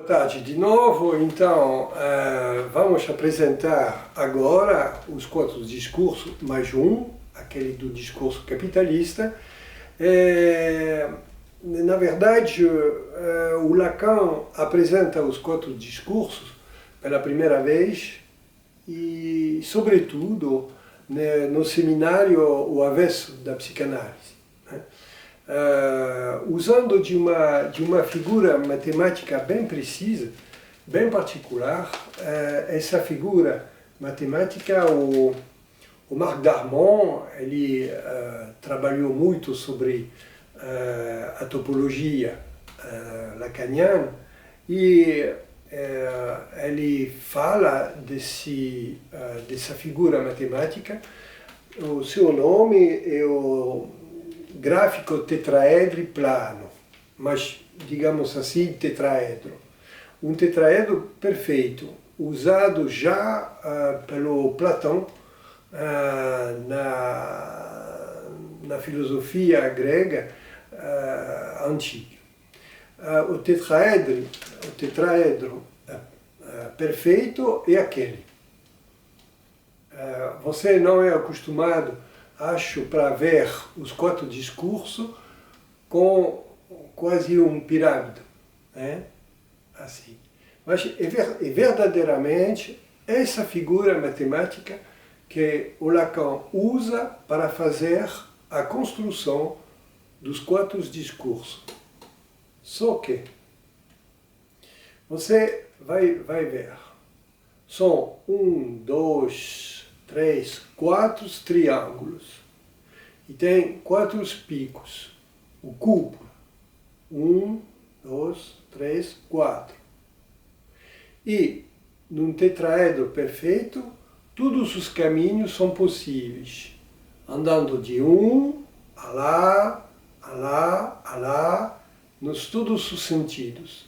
tarde de novo. Então, vamos apresentar agora os 4 discursos, mais um, aquele do discurso capitalista. Na verdade, o Lacan apresenta os 4 discursos pela primeira vez e, sobretudo, no seminário O Avesso da Psicanálise, né? Usando de uma figura matemática bem precisa, bem particular. Essa figura matemática, o Marc Darmon, ele trabalhou muito sobre a topologia lacaniana e ele fala dessa figura matemática. O seu nome é o gráfico tetraedro plano, mas digamos assim, tetraedro. Um tetraedro perfeito, usado já pelo Platão na filosofia grega antiga. O tetraedro perfeito é aquele. Você não é acostumado, acho, para ver os 4 discursos com quase um pirâmide, né? Assim. Mas é verdadeiramente essa figura matemática que o Lacan usa para fazer a construção dos 4 discursos. Só que você vai ver, são 1, 2, 3, 4 triângulos e tem 4 picos. O cubo, 1, 2, 3, 4. E num tetraedro perfeito, todos os caminhos são possíveis, andando de a lá, nos todos os sentidos.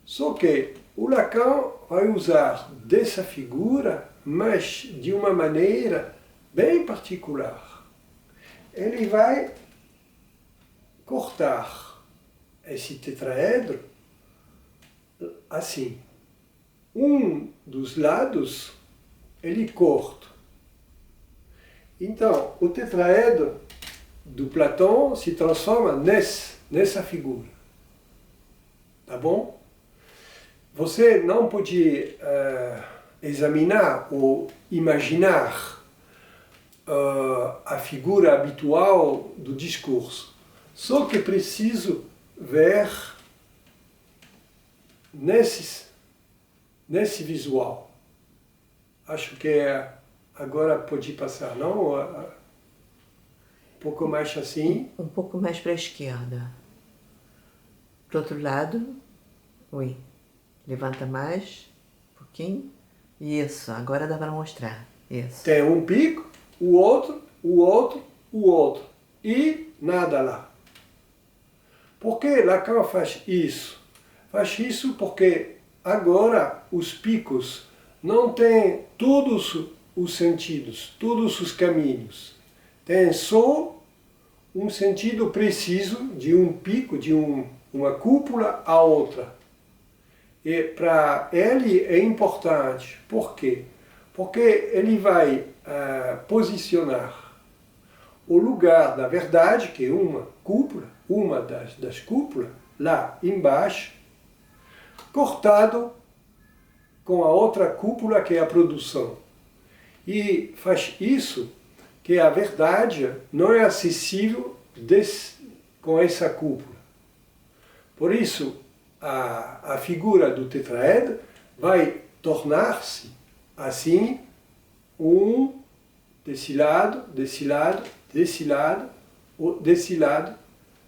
Só que o Lacan vai usar dessa figura, mas de uma maneira bem particular. Ele vai cortar esse tetraedro assim. Um dos lados ele corta. Então, o tetraedro do Platão se transforma nessa figura. Tá bom? Você não pode examinar ou imaginar a figura habitual do discurso. Só que preciso ver nesse visual. Acho que agora pode passar, não? Um pouco mais assim. Um pouco mais para a esquerda. Pro outro lado. Oi. Levanta mais. Um pouquinho. Isso. Agora dá para mostrar. Isso. Tem um pico, o outro. E nada lá. Por que Lacan faz isso? Faz isso porque agora os picos não têm todos os sentidos, todos os caminhos. Tem só um sentido preciso de um pico, de uma cúpula a outra. E para ele é importante. Por quê? Porque ele vai posicionar o lugar da verdade, que é uma cúpula, uma das cúpulas, lá embaixo, cortado com a outra cúpula, que é a produção. E faz isso que a verdade não é acessível com essa cúpula. Por isso, a figura do tetraedro vai tornar-se assim, desse lado,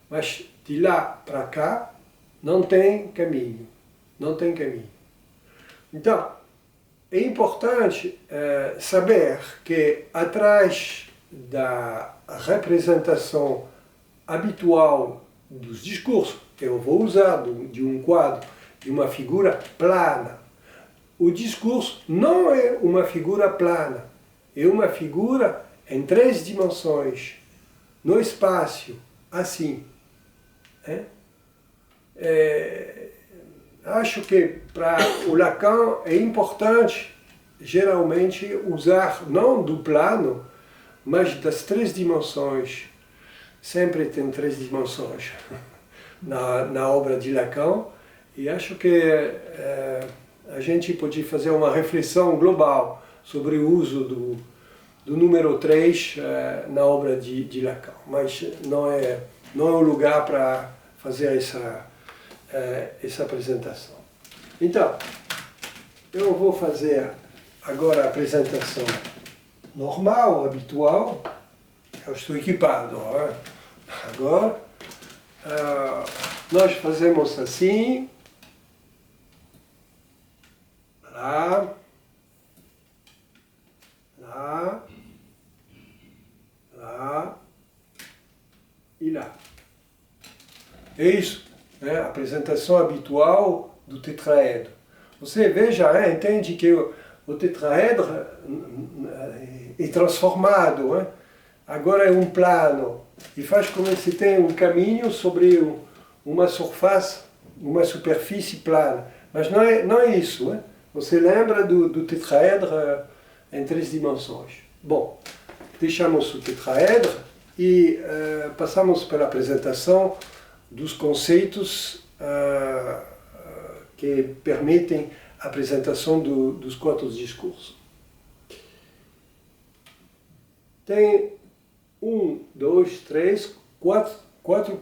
mas de lá para cá não tem caminho. Então, é importante saber que atrás da representação habitual dos discursos, que eu vou usar de um quadro, de uma figura plana, o discurso não é uma figura plana, é uma figura em 3 dimensões, no espaço, assim. acho que para o Lacan é importante, geralmente, usar não do plano, mas das três dimensões. Sempre tem três dimensões na obra de Lacan, e acho que a gente pode fazer uma reflexão global sobre o uso do número 3 na obra de Lacan, mas não é o lugar para fazer essa apresentação. Então, eu vou fazer agora a apresentação normal, habitual. Eu estou equipado. Agora, nós fazemos assim, lá, lá, lá e lá. É isso, né? A apresentação habitual do tetraedro. Você veja, entende que o tetraedro é transformado, né? Agora é um plano, e faz como se tem um caminho sobre uma superfície plana. Mas não é isso, né? Você lembra do tetraedro em três dimensões. Bom, deixamos o tetraedro e passamos pela apresentação dos conceitos que permitem a apresentação dos quatro discursos. Tem 1, 2, 3, 4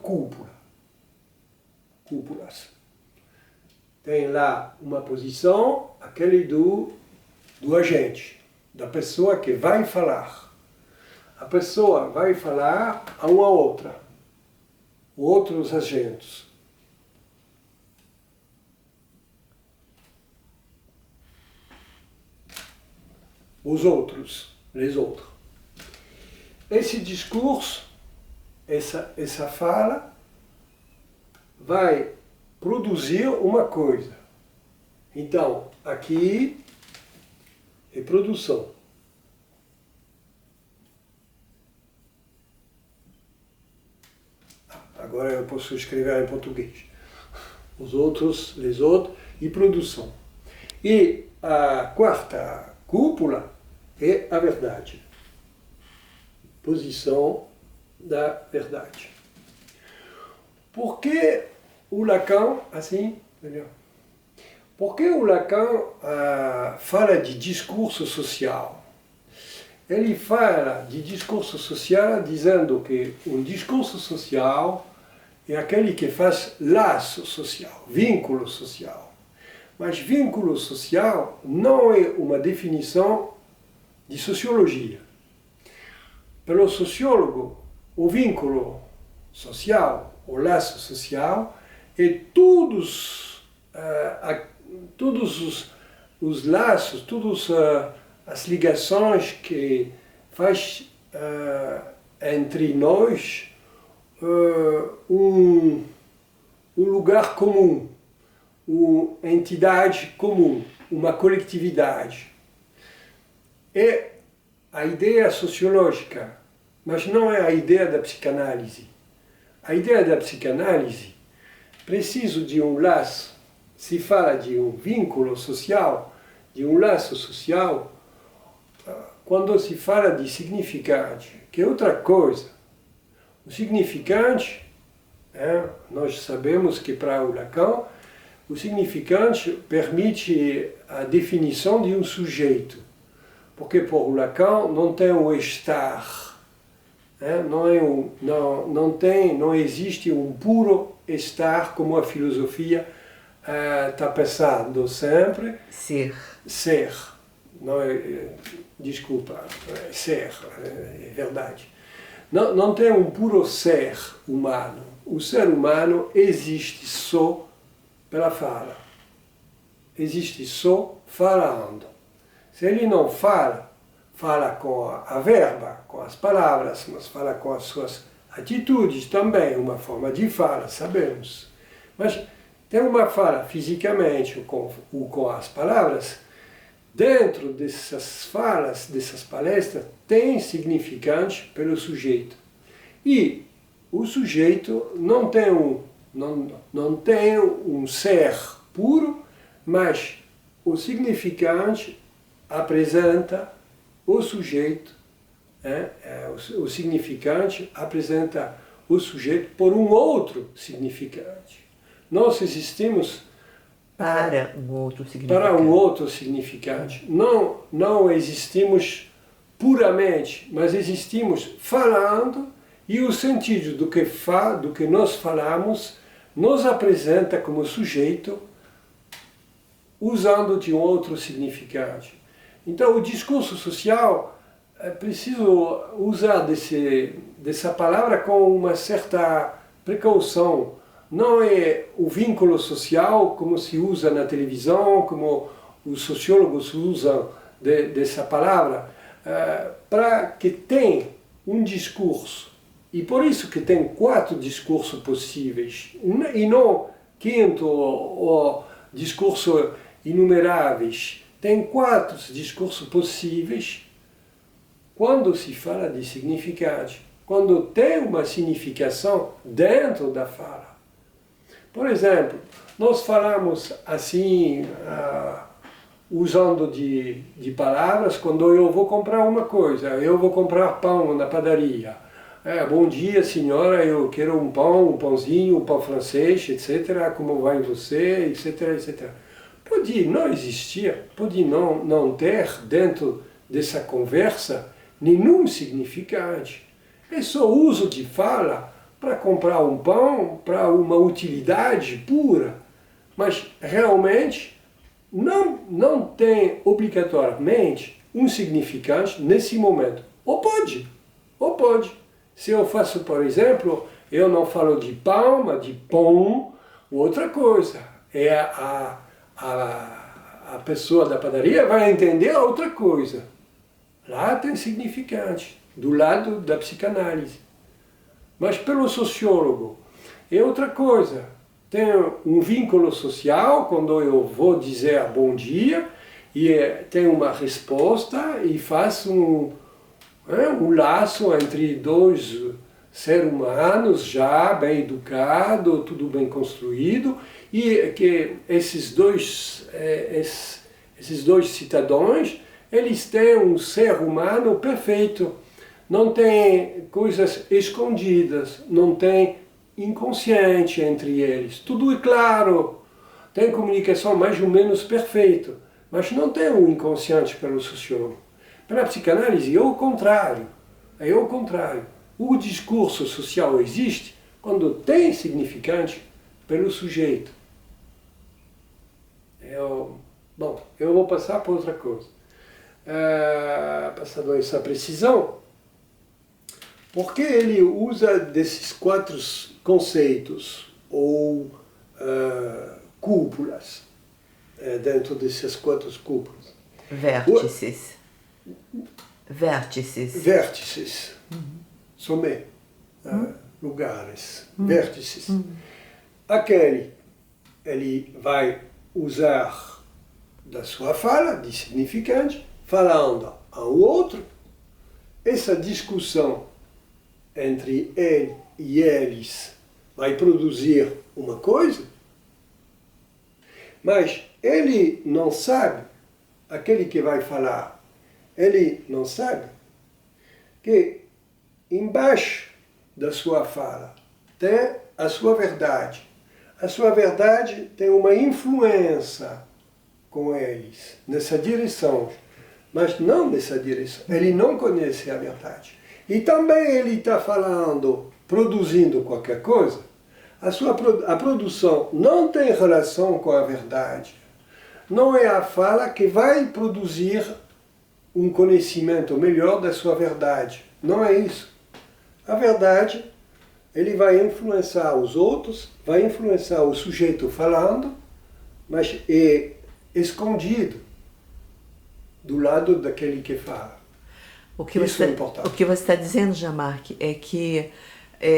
cúpulas. Tem lá uma posição, aquele do agente, da pessoa que vai falar. A pessoa vai falar a uma outra, outros agentes. Os outros, les autres. Esse discurso, essa fala, vai produzir uma coisa. Então, aqui é produção. Agora eu posso escrever em português. Os outros, les autres, e produção. E a quarta cúpula é a verdade. Posição da verdade. Por que o Lacan, assim, por que o Lacan fala de discurso social? Ele fala de discurso social dizendo que um discurso social é aquele que faz laço social, vínculo social. Mas vínculo social não é uma definição de sociologia. Pelo sociólogo, o vínculo social, o laço social, é todos os laços, todas as ligações que faz entre nós um lugar comum, uma entidade comum, uma coletividade. É a ideia sociológica, mas não é a ideia da psicanálise. A ideia da psicanálise precisa de um laço. Se fala de um vínculo social, de um laço social, quando se fala de significante, que é outra coisa. O significante, nós sabemos que para o Lacan, o significante permite a definição de um sujeito. Porque por o Lacan não tem o estar, não existe um puro estar como a filosofia está pensando sempre. Ser. Não é, desculpa, ser, é verdade. Não tem um puro ser humano. O ser humano existe só pela fala. Existe só falando. Se ele não fala, fala com a verba, com as palavras, mas fala com as suas atitudes também, uma forma de fala, sabemos. Mas tem uma fala fisicamente ou com as palavras, dentro dessas falas, dessas palestras, tem significante pelo sujeito. E o sujeito não tem um ser puro, mas o significante apresenta o sujeito, o significante apresenta o sujeito por um outro significante. Nós existimos para um outro significante. Para um outro significante. Não existimos puramente, mas existimos falando, e o sentido do que nós falamos nos apresenta como sujeito usando de um outro significante. Então o discurso social é preciso usar dessa palavra com uma certa precaução. Não é o vínculo social como se usa na televisão, como os sociólogos usam dessa palavra, para que tenha um discurso. E por isso que tem 4 discursos possíveis, e não 5 ou discursos inumeráveis. Tem 4 discursos possíveis quando se fala de significante, quando tem uma significação dentro da fala. Por exemplo, nós falamos assim, usando de palavras, quando eu vou comprar uma coisa, eu vou comprar pão na padaria. Bom dia, senhora, eu quero um pão, um pãozinho, um pão francês, etc. Como vai você, etc, etc. Pode não existir, pode não ter dentro dessa conversa nenhum significante. É só uso de fala para comprar um pão, para uma utilidade pura. Mas realmente não tem obrigatoriamente um significante nesse momento. Ou pode. Se eu faço, por exemplo, eu não falo de pão, mas de pão, outra coisa. A pessoa da padaria vai entender outra coisa. Lá tem significante, do lado da psicanálise. Mas pelo sociólogo é outra coisa. Tem um vínculo social, quando eu vou dizer bom dia, e tem uma resposta e faço um laço entre 2 seres humanos já bem educados, tudo bem construído, e que esses dois cidadãos, eles têm um ser humano perfeito. Não tem coisas escondidas, não tem inconsciente entre eles. Tudo é claro, tem comunicação mais ou menos perfeita, mas não tem um inconsciente pelo sociólogo. Pela psicanálise é o contrário. O discurso social existe quando tem significante pelo sujeito. Eu vou passar para outra coisa. Passando essa precisão, porque ele usa desses 4 conceitos, ou cúpulas, dentro dessas 4 cúpulas. Vértices. Sommet. Lugares. Vértices. Aquele, ele vai usar da sua fala, de significante, falando ao outro. Essa discussão entre ele e eles vai produzir uma coisa, mas ele não sabe, aquele que vai falar, ele não sabe que embaixo da sua fala tem a sua verdade. A sua verdade tem uma influência com eles, nessa direção, mas não nessa direção. Ele não conhece a verdade. E também ele está falando, produzindo qualquer coisa, a produção não tem relação com a verdade. Não é a fala que vai produzir um conhecimento melhor da sua verdade. Não é isso. A verdade, ele vai influenciar os outros, vai influenciar o sujeito falando, mas é escondido do lado daquele que fala. Isso é importante. O que você está dizendo, Jean-Marc, é que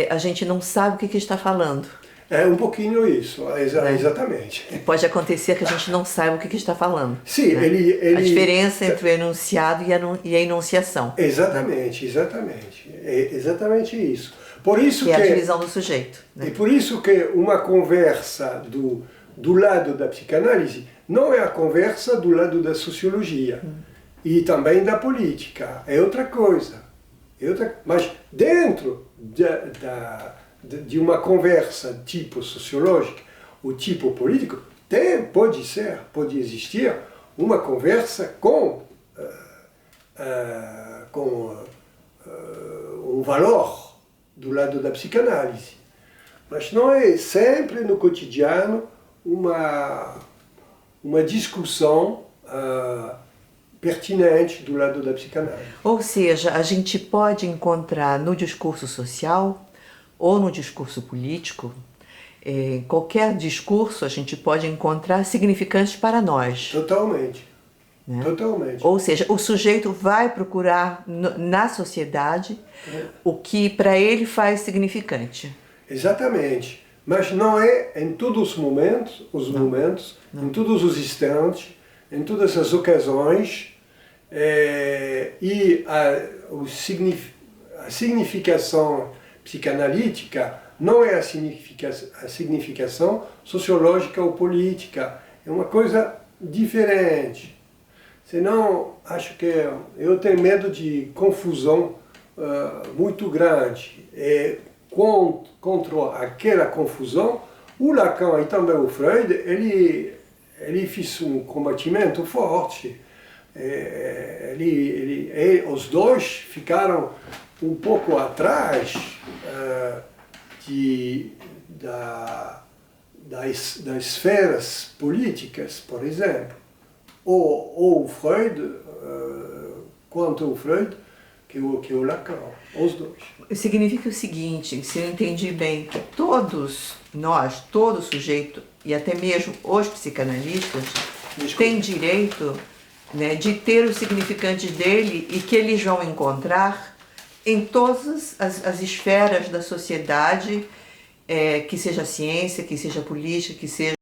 a gente não sabe o que está falando. É um pouquinho isso, exatamente. E pode acontecer que a gente não saiba o que está falando. Sim, né? ele... A diferença entre o enunciado e a enunciação. Exatamente. É exatamente isso. Por isso que é a divisão do sujeito. Né? E por isso que uma conversa do lado da psicanálise não é a conversa do lado da sociologia e também da política, é outra coisa. Mas dentro de uma conversa tipo sociológica ou tipo político, pode existir uma conversa com um valor do lado da psicanálise. Mas não é sempre no cotidiano uma discussão pertinente do lado da psicanálise. Ou seja, a gente pode encontrar no discurso social ou no discurso político, em qualquer discurso a gente pode encontrar significantes para nós. Totalmente. Né? Totalmente. Ou seja, o sujeito vai procurar na sociedade o que para ele faz significante. Exatamente. Mas não é em todos os momentos, em todos os instantes, em todas as ocasiões, e a significação psicanalítica não é a significação sociológica ou política. É uma coisa diferente. Senão, acho que eu tenho medo de confusão muito grande. Contra aquela confusão, o Lacan e também o Freud, ele fez um combatimento forte. Os dois ficaram um pouco atrás das esferas políticas, por exemplo. Ou o Freud, quanto o Freud, que o Lacan, os dois. Significa o seguinte, se eu entendi bem, que todos nós, todo sujeito, e até mesmo os psicanalistas, têm direito, né, de ter os significantes dele e que eles vão encontrar em todas as esferas da sociedade, que seja ciência, que seja política, que seja